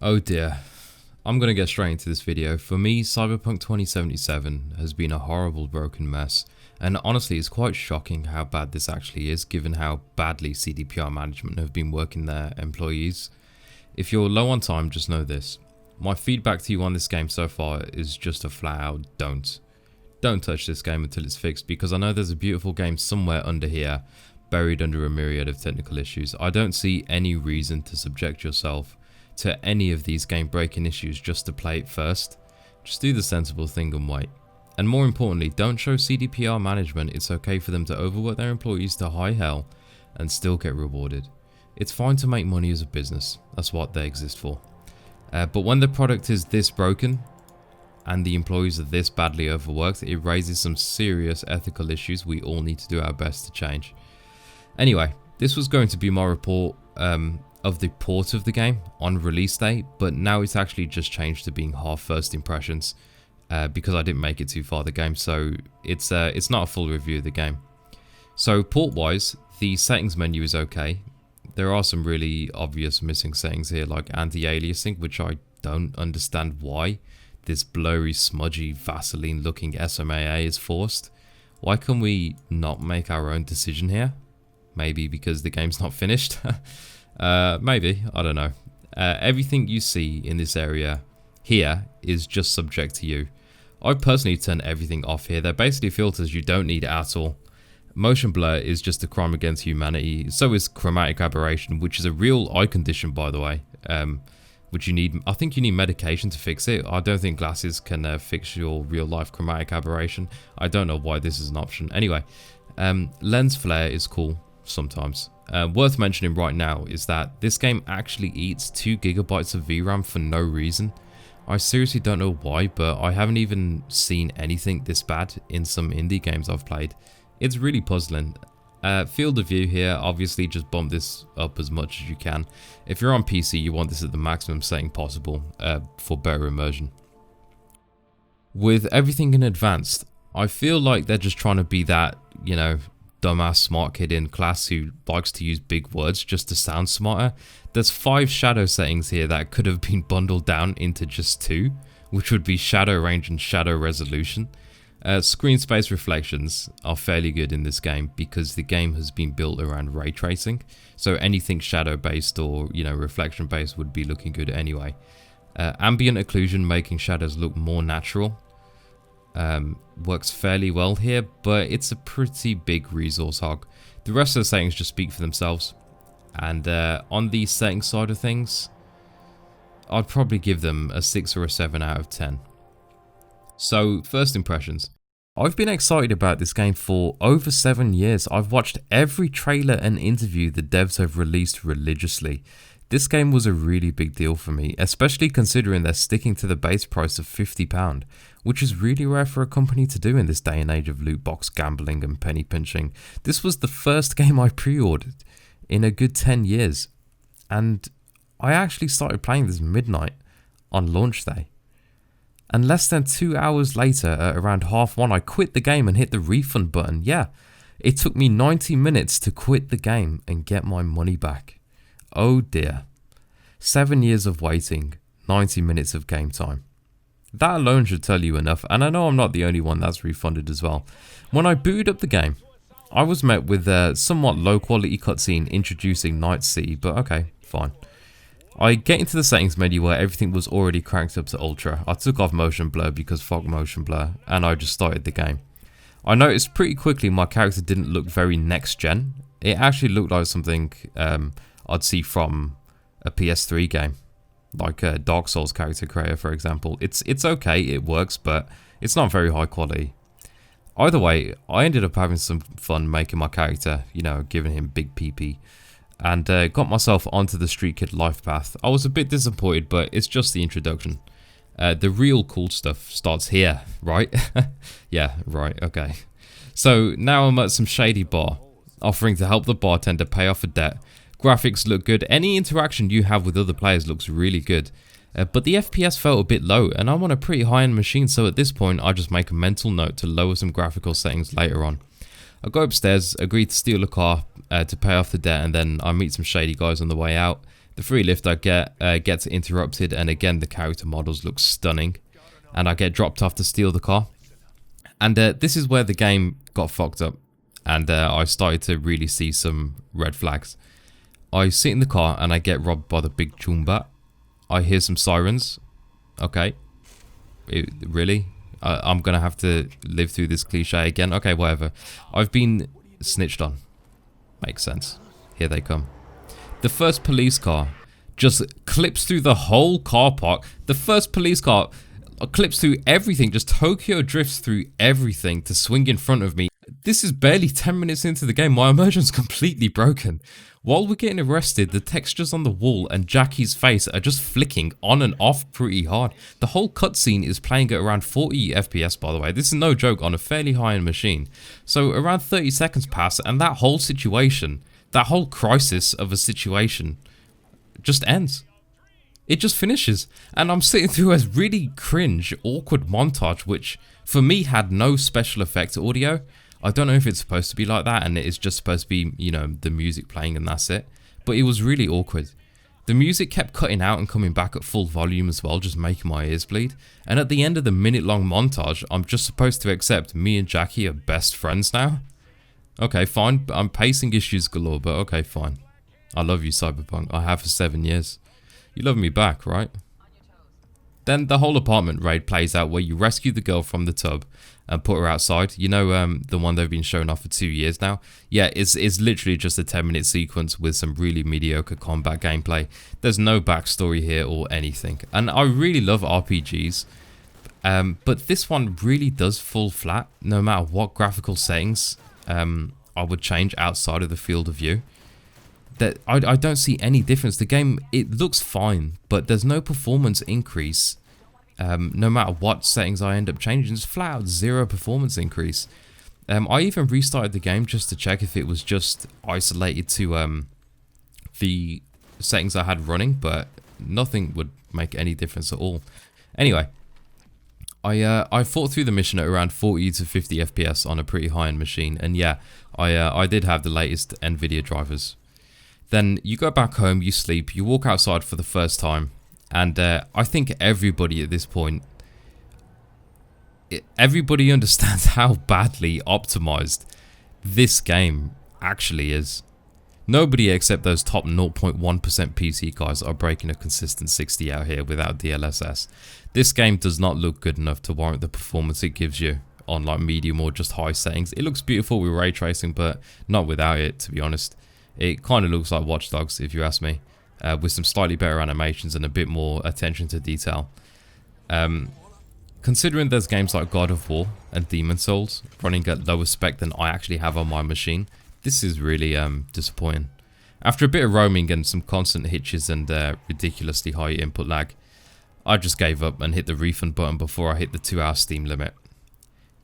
Oh dear. I'm gonna get straight into this video. For me, Cyberpunk 2077 has been a horrible broken mess, and honestly it's quite shocking how bad this actually is given how badly CDPR management have been working their employees. If you're low on time, just know this. My feedback to you on this game so far is just a flat out don't. Don't touch this game until it's fixed, because I know there's a beautiful game somewhere under here, buried under a myriad of technical issues. I don't see any reason to subject yourself to any of these game breaking issues just to play it first. Just do the sensible thing and wait. And more importantly, don't show CDPR management it's okay for them to overwork their employees to high hell and still get rewarded. It's fine to make money as a business, that's what they exist for. But when the product is this broken and the employees are this badly overworked, it raises some serious ethical issues we all need to do our best to change. Anyway, this was going to be my report of the port of the game on release date, but now it's actually just changed to being half first impressions because I didn't make it too far the game, so it's not a full review of the game. So port wise, the settings menu is okay. There are some really obvious missing settings here, like anti-aliasing, which I don't understand why this blurry, smudgy, Vaseline looking SMAA is forced. Why can we not make our own decision here? Maybe because the game's not finished? Maybe, I don't know. Everything you see in this area here is just subject to you. I personally turn everything off here. They're basically filters you don't need at all. Motion blur is just a crime against humanity. So is chromatic aberration, which is a real eye condition, by the way. Which you need, I think you need medication to fix it. I don't think glasses can fix your real life chromatic aberration. I don't know why this is an option. Anyway, lens flare is cool sometimes. Worth mentioning right now is that this game actually eats 2 GB of VRAM for no reason. I seriously don't know why, but I haven't even seen anything this bad in some indie games I've played. It's really puzzling. Field of view here, obviously just bump this up as much as you can. If you're on PC, you want this at the maximum setting possible for better immersion. With everything in advanced, I feel like they're just trying to be that, you know, dumbass smart kid in class who likes to use big words just to sound smarter. There's 5 shadow settings here that could have been bundled down into just 2, which would be shadow range and shadow resolution. Screen space reflections are fairly good in this game because the game has been built around ray tracing, so anything shadow based or reflection based would be looking good anyway. Ambient occlusion, making shadows look more natural, works fairly well here, but it's a pretty big resource hog. The rest of the settings just speak for themselves, and on the settings side of things, I'd probably give them a 6 or a 7 out of 10. So, first impressions. I've been excited about this game for over 7 years. I've watched every trailer and interview the devs have released religiously. This game was a really big deal for me, especially considering they're sticking to the base price of £50, which is really rare for a company to do in this day and age of loot box gambling and penny pinching. This was the first game I pre-ordered in a good 10 years, and I actually started playing this midnight on launch day. And less than 2 hours later, at around 1:30, I quit the game and hit the refund button. Yeah, it took me 90 minutes to quit the game and get my money back. Oh dear. 7 years of waiting, 90 minutes of game time. That alone should tell you enough, and I know I'm not the only one that's refunded as well. When I booted up the game, I was met with a somewhat low quality cutscene introducing Night City, but okay, fine. I get into the settings menu where everything was already cranked up to ultra. I took off motion blur because fuck motion blur, and I just started the game. I noticed pretty quickly my character didn't look very next gen. It actually looked like something I'd see from a PS3 game, like a Dark Souls character creator, for example. It's okay, it works, but it's not very high quality. Either way, I ended up having some fun making my character, giving him big PP. And got myself onto the Street Kid life path. I was a bit disappointed, but it's just the introduction. The real cool stuff starts here, right? Yeah, right, okay. So now I'm at some shady bar, offering to help the bartender pay off a debt. Graphics look good. Any interaction you have with other players looks really good. But the FPS felt a bit low, and I'm on a pretty high-end machine, so at this point I just make a mental note to lower some graphical settings later on. I go upstairs, agree to steal a car to pay off the debt, and then I meet some shady guys on the way out. The free lift I get gets interrupted, and again the character models look stunning, and I get dropped off to steal the car. And this is where the game got fucked up, and I started to really see some red flags. I sit in the car and I get robbed by the big choomba. I hear some sirens. Okay. Really? I'm gonna have to live through this cliche again. Okay, whatever. I've been snitched on. Makes sense. Here they come. The first police car just clips through the whole car park. The first police car clips through everything. Just Tokyo drifts through everything to swing in front of me. This is barely 10 minutes into the game. My immersion's completely broken. While we're getting arrested, the textures on the wall and Jackie's face are just flicking on and off pretty hard. The whole cutscene is playing at around 40 FPS, by the way. This is no joke, on a fairly high-end machine. So around 30 seconds pass, and that whole situation, that whole crisis of a situation, just ends. It just finishes. And I'm sitting through a really cringe, awkward montage, which for me had no special effects audio. I don't know if it's supposed to be like that and it's just supposed to be, you know, the music playing and that's it. But it was really awkward. The music kept cutting out and coming back at full volume as well, just making my ears bleed. And at the end of the minute-long montage, I'm just supposed to accept me and Jackie are best friends now? Okay, fine. I'm pacing issues galore, but okay, fine. I love you, Cyberpunk. I have for 7 years. You love me back, right? Then the whole apartment raid plays out where you rescue the girl from the tub and put her outside. You know, the one they've been showing off for 2 years now? Yeah, it's literally just a 10-minute sequence with some really mediocre combat gameplay. There's no backstory here or anything. And I really love RPGs, but this one really does fall flat no matter what graphical settings I would change outside of the field of view. That I don't see any difference. The game, it looks fine, but there's no performance increase. No matter what settings I end up changing, it's flat out zero performance increase. I even restarted the game just to check if it was just isolated to the settings I had running, but nothing would make any difference at all. Anyway, I fought through the mission at around 40 to 50 FPS on a pretty high-end machine, and yeah, I did have the latest NVIDIA drivers. Then you go back home, you sleep, you walk outside for the first time, and I think everybody at this point, everybody understands how badly optimized this game actually is. Nobody except those top 0.1% PC guys are breaking a consistent 60 out here without DLSS. This game does not look good enough to warrant the performance it gives you on like medium or just high settings. It looks beautiful with ray tracing, but not without it, to be honest. It kind of looks like Watch Dogs, if you ask me, with some slightly better animations and a bit more attention to detail. Considering there's games like God of War and Demon Souls running at lower spec than I actually have on my machine, this is really disappointing. After a bit of roaming and some constant hitches and ridiculously high input lag, I just gave up and hit the refund button before I hit the 2-hour Steam limit.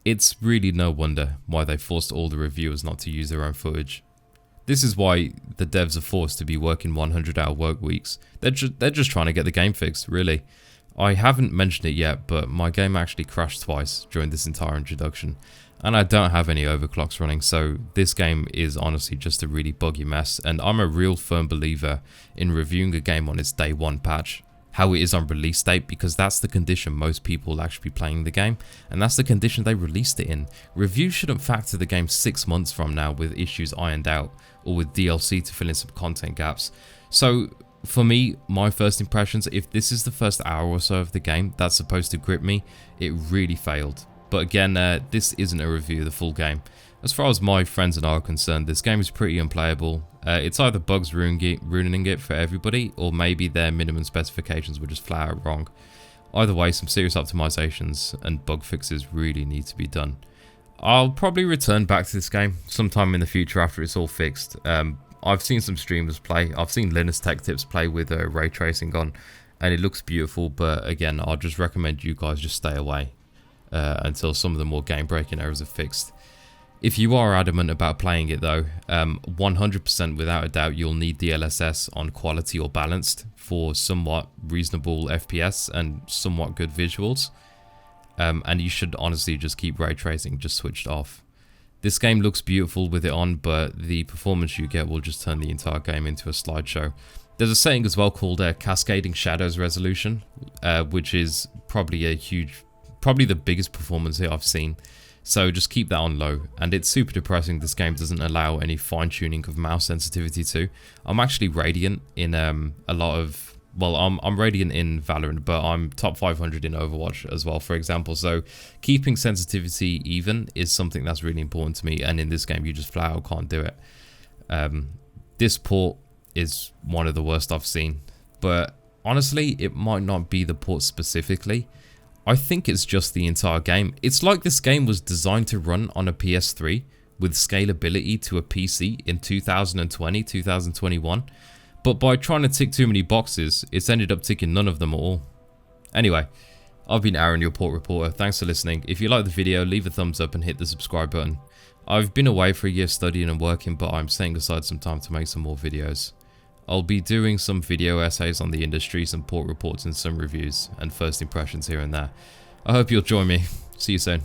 It's really no wonder why they forced all the reviewers not to use their own footage. This is why the devs are forced to be working 100-hour work weeks. They're just trying to get the game fixed, really. I haven't mentioned it yet, but my game actually crashed twice during this entire introduction. And I don't have any overclocks running, so this game is honestly just a really buggy mess. And I'm a real firm believer in reviewing a game on its day one patch, how it is on release date, because that's the condition most people will actually be playing the game, and that's the condition they released it in. Reviews shouldn't factor the game 6 months from now with issues ironed out, or with DLC to fill in some content gaps. So for me, my first impressions, if this is the first hour or so of the game that's supposed to grip me, it really failed. But again, this isn't a review of the full game. As far as my friends and I are concerned, this game is pretty unplayable. It's either bugs ruining it for everybody, or maybe their minimum specifications were just flat out wrong. Either way, some serious optimizations and bug fixes really need to be done. I'll probably return back to this game sometime in the future after it's all fixed. I've seen some streamers play. I've seen Linus Tech Tips play with ray tracing on, and it looks beautiful. But again, I'll just recommend you guys just stay away until some of the more game-breaking errors are fixed. If you are adamant about playing it though, 100% without a doubt you'll need DLSS on quality or balanced for somewhat reasonable FPS and somewhat good visuals. And you should honestly just keep ray tracing just switched off. This game looks beautiful with it on, but the performance you get will just turn the entire game into a slideshow. There's a setting as well called cascading shadows resolution, which is probably the biggest performance hit I've seen. So just keep that on low, and it's super depressing this game doesn't allow any fine-tuning of mouse sensitivity too. I'm actually Radiant in a lot of, well, I'm Radiant in Valorant, but I'm top 500 in Overwatch as well, for example. So keeping sensitivity even is something that's really important to me, and in this game you just flat out can't do it. This port is one of the worst I've seen, but honestly it might not be the port specifically. I think it's just the entire game. It's like this game was designed to run on a PS3 with scalability to a PC in 2020, 2021. But by trying to tick too many boxes, it's ended up ticking none of them at all. Anyway, I've been Aaron, your port reporter. Thanks for listening. If you like the video, leave a thumbs up and hit the subscribe button. I've been away for a year studying and working, but I'm setting aside some time to make some more videos. I'll be doing some video essays on the industry, some port reports and some reviews, and first impressions here and there. I hope you'll join me. See you soon.